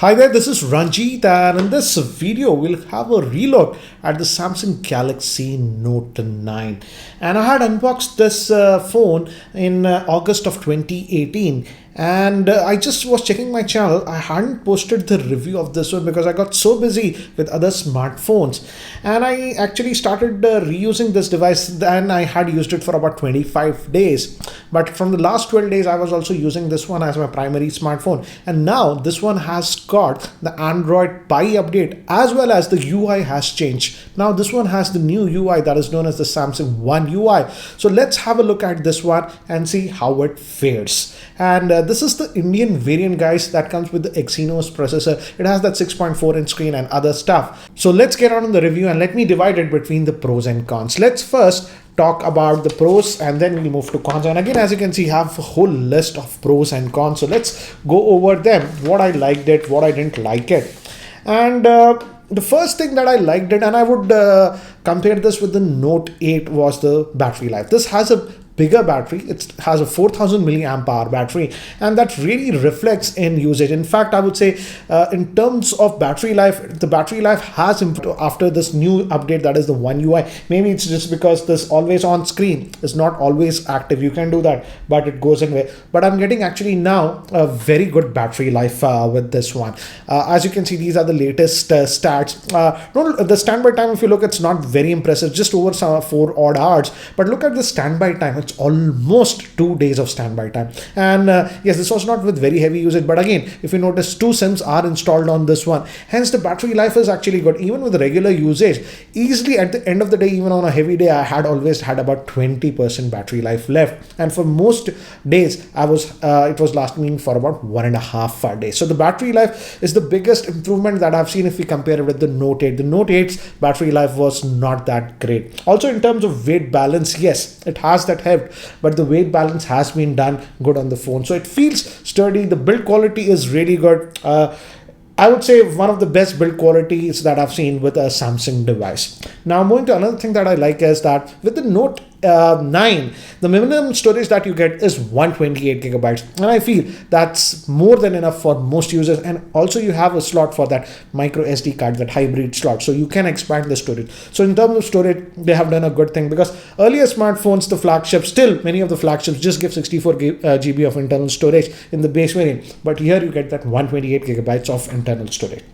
Hi there, this is Ranjit, and in this video we'll have a relook at the Samsung Galaxy Note 9. And I had unboxed this phone in August of 2018, and I just was checking my channel. I hadn't posted the review of this one because I got so busy with other smartphones, and I actually started reusing this device. Then I had used it for about 25 days, but from the last 12 days I was also using this one as my primary smartphone, and now this one has got the Android Pie update, as well as the UI has changed. Now this one has the new UI that is known as the Samsung One UI. So let's have a look at this one and see how it fares. And this is the Indian variant, guys, that comes with the Exynos processor. It has that 6.4-inch screen and other stuff. So let's get on in the review and let me divide it between the pros and cons. Let's first talk about the pros and then we'll move to cons. And again, as you can see, I have a whole list of pros and cons. So let's go over them, what I liked it, what I didn't like it. And the first thing that I liked it, and I would compare this with the Note 8, was the battery life. This has a bigger battery. It has a 4000 milliamp hour battery, and that really reflects in usage. In fact, I would say in terms of battery life, the battery life has improved after this new update, that is the One UI. Maybe it's just because this always on screen is not always active. You can do that, but it goes in way. But I'm getting actually now a very good battery life with this one. As you can see, these are the latest stats. No, the standby time, if you look, it's not very impressive, just over some 4 odd hours. But look at the standby time. It's almost 2 days of standby time. And yes, this was not with very heavy usage, but again, if you notice, 2 SIMs are installed on this one. Hence, the battery life is actually good. Even with regular usage, easily at the end of the day, even on a heavy day, I had always had about 20% battery life left. And for most days, it was lasting for about 1.5 days. So the battery life is the biggest improvement that I've seen if we compare it with the Note 8. The Note 8's battery life was not that great. Also, in terms of weight balance, yes, it has that heft, but the weight balance has been done good on the phone. So it feels sturdy. The build quality is really good. I would say one of the best build qualities that I've seen with a Samsung device. Now, moving to another thing that I like is that with the Note 9, the minimum storage that you get is 128 gigabytes, and I feel that's more than enough for most users. And also you have a slot for that micro SD card, that hybrid slot, so you can expand the storage. So in terms of storage, they have done a good thing, because earlier smartphones, the flagships, still many of the flagships just give 64 GB of internal storage in the base variant, but here you get that 128 gigabytes of internal storage.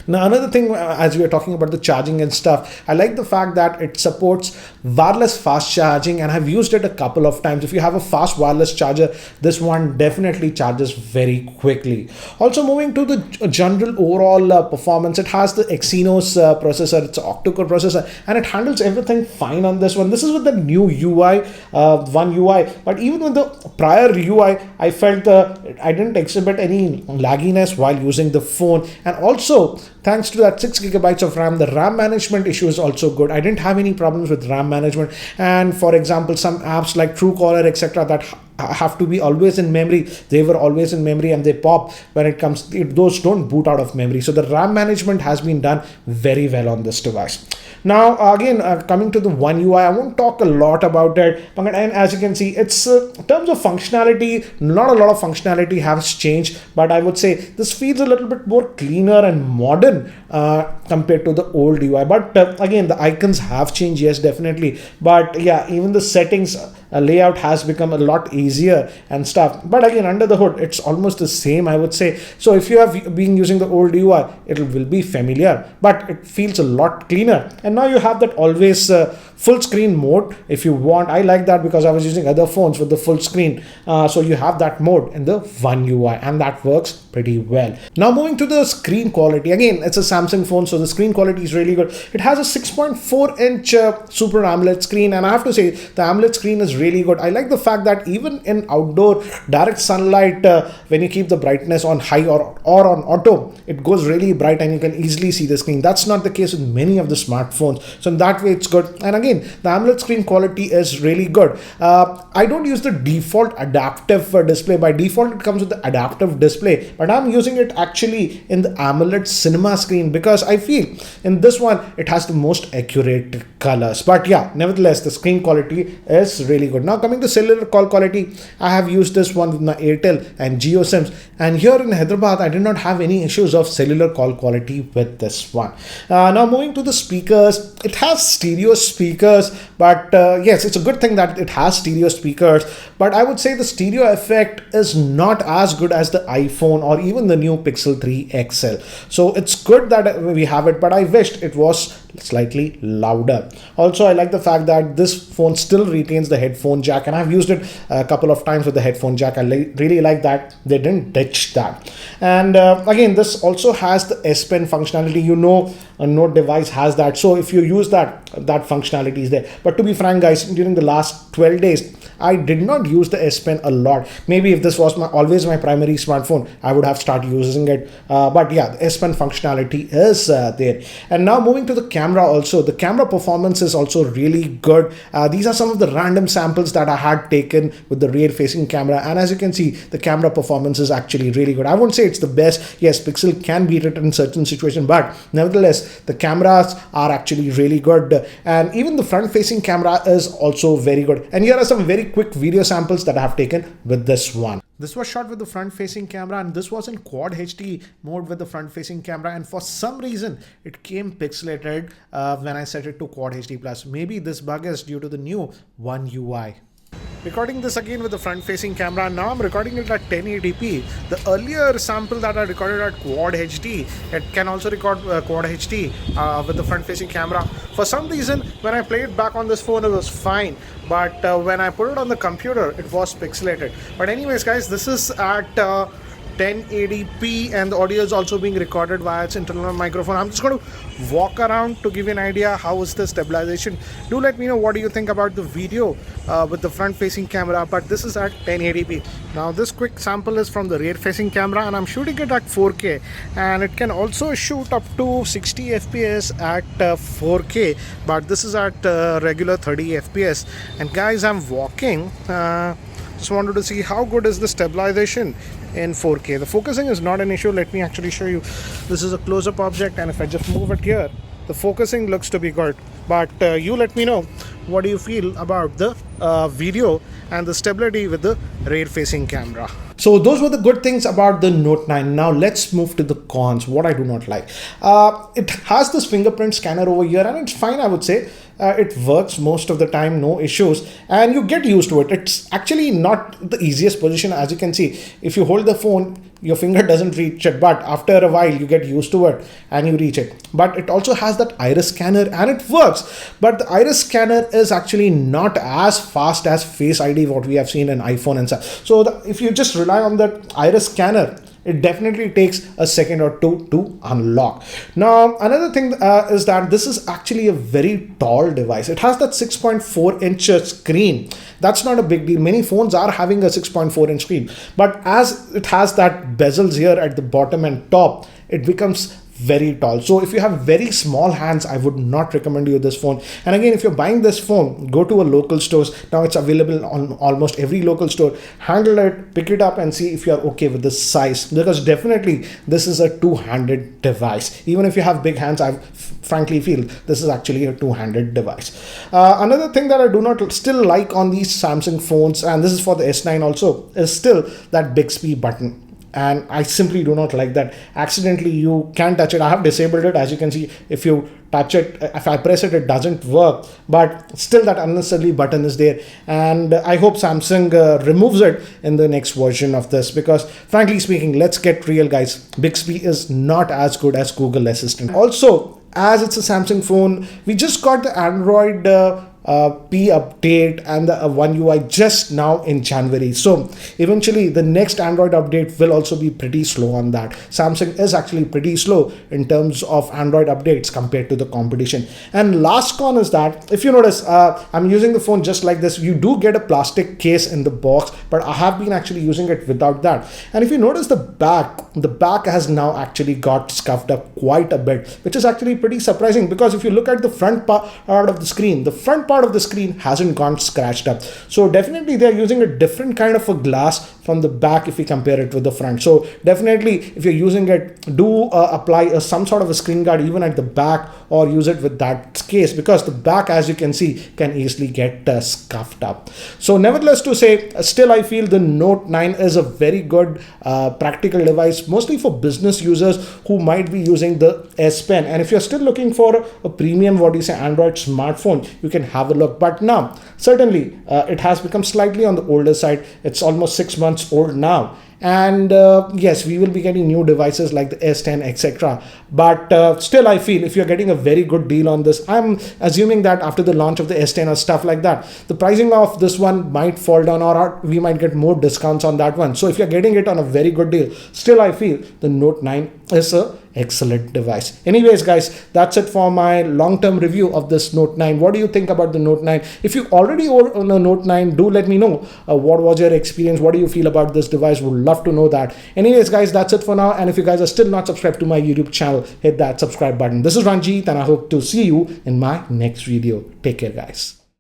Now, another thing, as we are talking about the charging and stuff, I like the fact that it supports wireless fast charging, and I've used it a couple of times. If you have a fast wireless charger, this one definitely charges very quickly. Also, moving to the general overall performance, it has the Exynos processor. It's an octa-core processor, and it handles everything fine on this one. This is with the new UI, One UI, but even with the prior UI, I felt I didn't exhibit any lagginess while using the phone. And also, thanks to that 6 gigabytes of RAM, the RAM management issue is also good. I didn't have any problems with RAM management. And for example, some apps like Truecaller, etc., that have to be always in memory, they were always in memory, and they pop when it comes, those don't boot out of memory. So the RAM management has been done very well on this device. Now, again, coming to the One UI, I won't talk a lot about it, and as you can see, it's in terms of functionality, not a lot of functionality has changed, but I would say this feels a little bit more cleaner and modern compared to the old UI. But again, the icons have changed, yes, definitely. But yeah, even the settings layout has become a lot easier and stuff. But again, under the hood, it's almost the same, I would say. So if you have been using the old UI, it will be familiar, but it feels a lot cleaner. And now you have that always full screen mode if you want. I like that because I was using other phones with the full screen. So you have that mode in the One UI, and that works pretty well. Now, moving to the screen quality. Again, it's a Samsung phone, so the screen quality is really good. It has a 6.4-inch Super AMOLED screen, and I have to say the AMOLED screen is really good. I like the fact that even in outdoor direct sunlight, when you keep the brightness on high or on auto, it goes really bright and you can easily see the screen. That's not the case with many of the smartphones. So in that way, it's good. And again, again, the AMOLED screen quality is really good. I don't use the default adaptive display. By default, it comes with the adaptive display, but I'm using it actually in the AMOLED Cinema screen because I feel in this one it has the most accurate colors. But yeah, nevertheless, the screen quality is really good. Now coming to cellular call quality, I have used this one with my Airtel and Jio SIMs, and here in Hyderabad I did not have any issues of cellular call quality with this one. Now moving to the speakers, it has stereo speakers, but yes, it's a good thing that it has stereo speakers, but I would say the stereo effect is not as good as the iPhone or even the new Pixel 3 XL. So it's good that we have it, but I wished it was slightly louder. Also, I like the fact that this phone still retains the headphone jack, and I've used it a couple of times with the headphone jack. I really like that they didn't ditch that. And again, this also has the S Pen functionality. You know, a Note device has that, so if you use that functionality is there. But to be frank guys, during the last 12 days I did not use the S Pen a lot. Maybe if this was always my primary smartphone, I would have started using it, but yeah, the S Pen functionality is there. And now moving to the camera, also the camera performance is also really good. These are some of the random samples that I had taken with the rear facing camera, and as you can see, the camera performance is actually really good. I won't say it's the best. Yes, Pixel can beat it in certain situations, but nevertheless the cameras are actually really good, and even the front facing camera is also very good. And here are some very quick video samples that I have taken with this one. This was shot with the front facing camera, and this was in quad HD mode with the front facing camera, and for some reason it came pixelated when I set it to quad HD plus. Maybe this bug is due to the new One UI. Recording this again with the front facing camera. Now I'm recording it at 1080p. The earlier sample that I recorded at quad HD, it can also record quad HD with the front facing camera. For some reason, when I played back on this phone, it was fine, but when I put it on the computer, it was pixelated. But anyways guys, this is at 1080p, and the audio is also being recorded via its internal microphone. I'm just going to walk around to give you an idea how is the stabilization. Do let me know what do you think about the video with the front facing camera, but this is at 1080p. Now this quick sample is from the rear facing camera, and I'm shooting it at 4K, and it can also shoot up to 60 fps at 4K, but this is at regular 30 fps. And guys, I'm walking, just wanted to see how good is the stabilization in 4K. The focusing is not an issue. Let me actually show you. This is a close-up object, and if I just move it here, the focusing looks to be good. But you let me know what do you feel about the video and the stability with the rear facing camera. So those were the good things about the Note 9. Now let's move to the cons, what I do not like. It has this fingerprint scanner over here, and it's fine, I would say. It works most of the time, no issues, and you get used to it. It's actually not the easiest position. As you can see, if you hold the phone, your finger doesn't reach it, but after a while you get used to it and you reach it. But it also has that iris scanner, and it works, but the iris scanner is actually not as fast as Face ID, what we have seen in iPhone and such. So if you just rely on that iris scanner, it definitely takes a second or two to unlock. Now, another thing is that this is actually a very tall device. It has that 6.4 inch screen. That's not a big deal. Many phones are having a 6.4 inch screen, but as it has that bezels here at the bottom and top, it becomes very tall. So if you have very small hands, I would not recommend you this phone. And again, if you're buying this phone, go to a local stores. Now it's available on almost every local store. Handle it, pick it up, and see if you're okay with the size, because definitely this is a two-handed device. Even if you have big hands, I frankly feel this is actually a two-handed device. Another thing that I do not still like on these Samsung phones, and this is for the S9 also, is still that Bixby button. And I simply do not like that. Accidentally you can touch it. I have disabled it. As you can see, if you touch it, if I press it, it doesn't work, but still that unnecessary button is there, and I hope Samsung removes it in the next version of this, because frankly speaking, let's get real guys, Bixby is not as good as Google Assistant. Also, as it's a Samsung phone, we just got the Android P update and the One UI just now in January. So eventually the next Android update will also be pretty slow on that. Samsung is actually pretty slow in terms of Android updates compared to the competition. And last con is that if you notice, I'm using the phone just like this. You do get a plastic case in the box, but I have been actually using it without that. And if you notice the back has now actually got scuffed up quite a bit, which is actually pretty surprising, because if you look at the front part of the screen, the front part of the screen hasn't gone scratched up. So definitely they're using a different kind of a glass from the back if we compare it with the front. So definitely if you're using it, do apply some sort of a screen guard even at the back, or use it with that case, because the back, as you can see, can easily get scuffed up. So nevertheless, to say, still I feel the Note 9 is a very good practical device, mostly for business users who might be using the S Pen. And if you're still looking for a premium, Android smartphone, you can have a look. But now certainly it has become slightly on the older side. It's almost 6 months old now. And yes, we will be getting new devices like the S10, etc. But still, I feel if you're getting a very good deal on this, I'm assuming that after the launch of the S10 or stuff like that, the pricing of this one might fall down, or we might get more discounts on that one. So if you're getting it on a very good deal, still I feel the Note 9 is a excellent device. Anyways, guys, that's it for my long-term review of this Note 9. What do you think about the Note 9? If you already own a Note 9, do let me know what was your experience. What do you feel about this device? Would love to know that. Anyways, guys, that's it for now. And if you guys are still not subscribed to my YouTube channel, hit that subscribe button. This is Ranjit, and I hope to see you in my next video. Take care, guys.